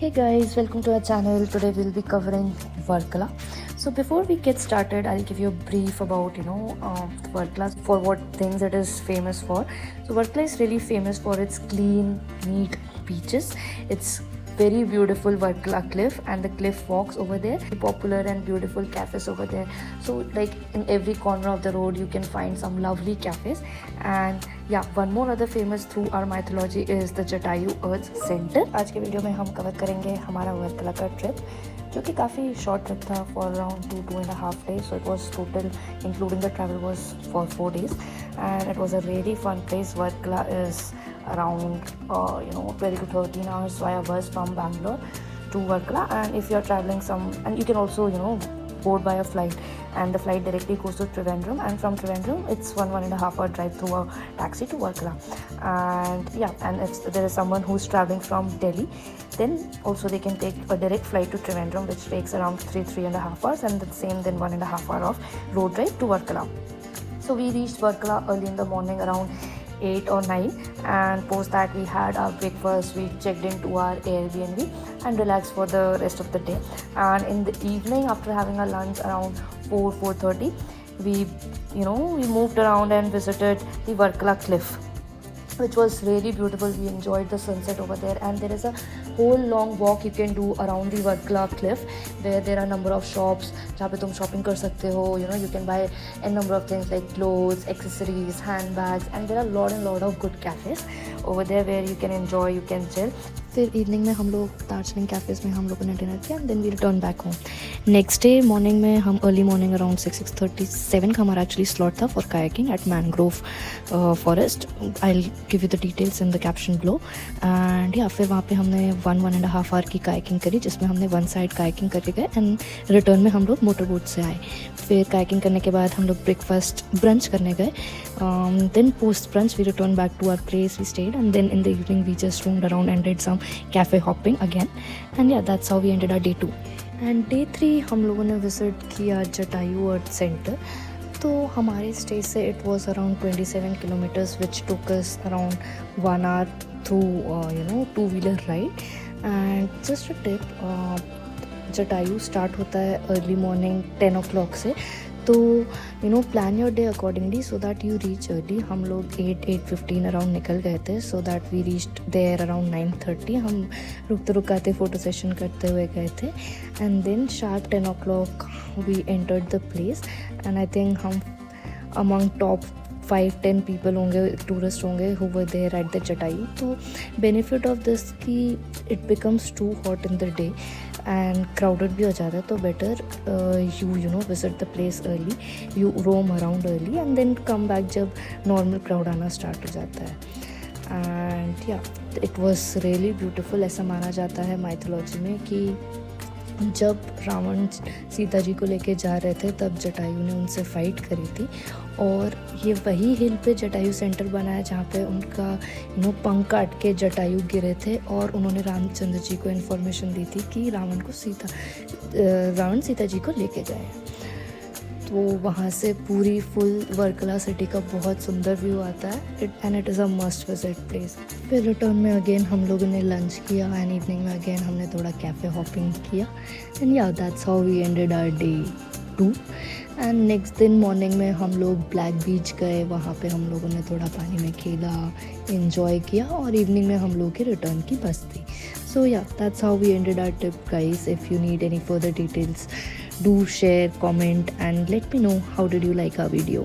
Hey guys, welcome to our channel. Today we'll be covering Varkala. So before we get started, I'll give you a brief about Varkala, for what things it is famous for. So Varkala is really famous for its clean, neat beaches. It's very beautiful Varkala cliff and the cliff walks over there, popular and beautiful cafes over there. So like in every corner of the road you can find some lovely cafes. And yeah, one more other famous through our mythology is the Jatayu Earth Center. आज के video में हम cover करेंगे हमारा वर्कला का trip, जो कि काफ़ी शॉर्ट ट्रिप था for around 2.5 days. So it was total, including the travel, was for 4 days, and it was a really fun place. Varkala is around 12 to 13 hours via bus from Bangalore to Varkala, and if you are traveling and you can also board by a flight, and the flight directly goes to Trivandrum, and from Trivandrum it's 1.5 hour drive through a taxi to Varkala. And yeah, and if there is someone who's traveling from Delhi, then also they can take a direct flight to Trivandrum, which takes around 3.5 hours, and the same then 1.5 hour of road drive to Varkala. So we reached Varkala early in the morning around 8 or 9, and post that we had our breakfast, we checked into our Airbnb and relaxed for the rest of the day. And in the evening, after having our lunch around 4:30, we moved around and visited the Varkala cliff, which was really beautiful. We enjoyed the sunset over there, and there is a whole long walk you can do around the Varkala cliff, where there are a number of shops जहाँ पे तुम shopping कर सकते हो. You can buy a number of things like clothes, accessories, handbags, and there are a lot of good cafes over there where you can enjoy, you can chill. फिर evening में हम लोग दार्जिलिंग कैफ़ेज़ में हम लोगों ने डिनर किया, and then we return back home. Next day morning में हम अर्ली मॉर्निंग अराउंड 6:37 का हमारा एक्चुअली स्लॉट था for kayaking at mangrove forest. I will give you the details in the caption below. And या फिर वहाँ पे हमने 1.5 आवर की कायाकिंग करी, जिसमें हमने वन साइड कायाकिंग करके गए, एंड रिटर्न में हम लोग मोटर बोट से आए. फिर कायाकिंग करने के बाद हम लोग ब्रेकफास्ट ब्रंच करने गए. Then post brunch we return back to our place, we stayed, and then in the evening we just roamed around and did some cafe hopping again. And yeah, that's how we ended our day 2. And day 3 हम लोगों ने visit किया जटायू अर्थ centre. तो हमारे stay से it was around 27 kilometres, which took us around 1 hour through two wheeler ride. And just a tip, Jatayu start होता है early morning 10 o'clock से. तो plan your day accordingly so that you reach early. हम लोग 8:15 around निकल गए थे, so that we reached there around 9:30. हम रुकते रुकाते फ़ोटो सेशन करते हुए गए थे, and then sharp 10 o'clock we entered the place. And I think हम अमंग टॉप 5-10 पीपल होंगे, टूरिस्ट होंगे who were there at the Jatayu. तो बेनिफिट ऑफ दिस कि it becomes too hot in the day and crowded भी हो जाता है, तो better you visit the place early, you roam around early, and then come back जब normal crowd आना start हो जाता है. एंड या, इट वॉज रियली ब्यूटिफुल. ऐसा माना जाता है माइथोलॉजी में कि जब रावण सीता जी को लेके जा रहे थे, तब जटायू ने उनसे फाइट करी थी, और ये वही हिल पे जटायू सेंटर बना है जहाँ पे उनका पंख काट के जटायू गिरे थे, और उन्होंने रामचंद्र जी को इन्फॉर्मेशन दी थी कि रावण सीता जी को लेके गए. तो वहाँ से पूरी फुल वर्कला सिटी का बहुत सुंदर व्यू आता है, and it is a must visit place. फिर रिटर्न में अगेन हम लोगों ने लंच किया, एंड इवनिंग में अगेन हमने थोड़ा कैफ़े हॉपिंग किया. And yeah, that's how we ended our day 2. And next दिन मॉर्निंग में हम लोग ब्लैक बीच गए. वहाँ पे हम लोगों ने थोड़ा पानी में खेला, इन्जॉय किया, और इवनिंग में हम लोगों की रिटर्न की बस थी. So yeah, that's how we ended our trip, guys. If you need any further details, do share, comment, and let me know how did you like our video.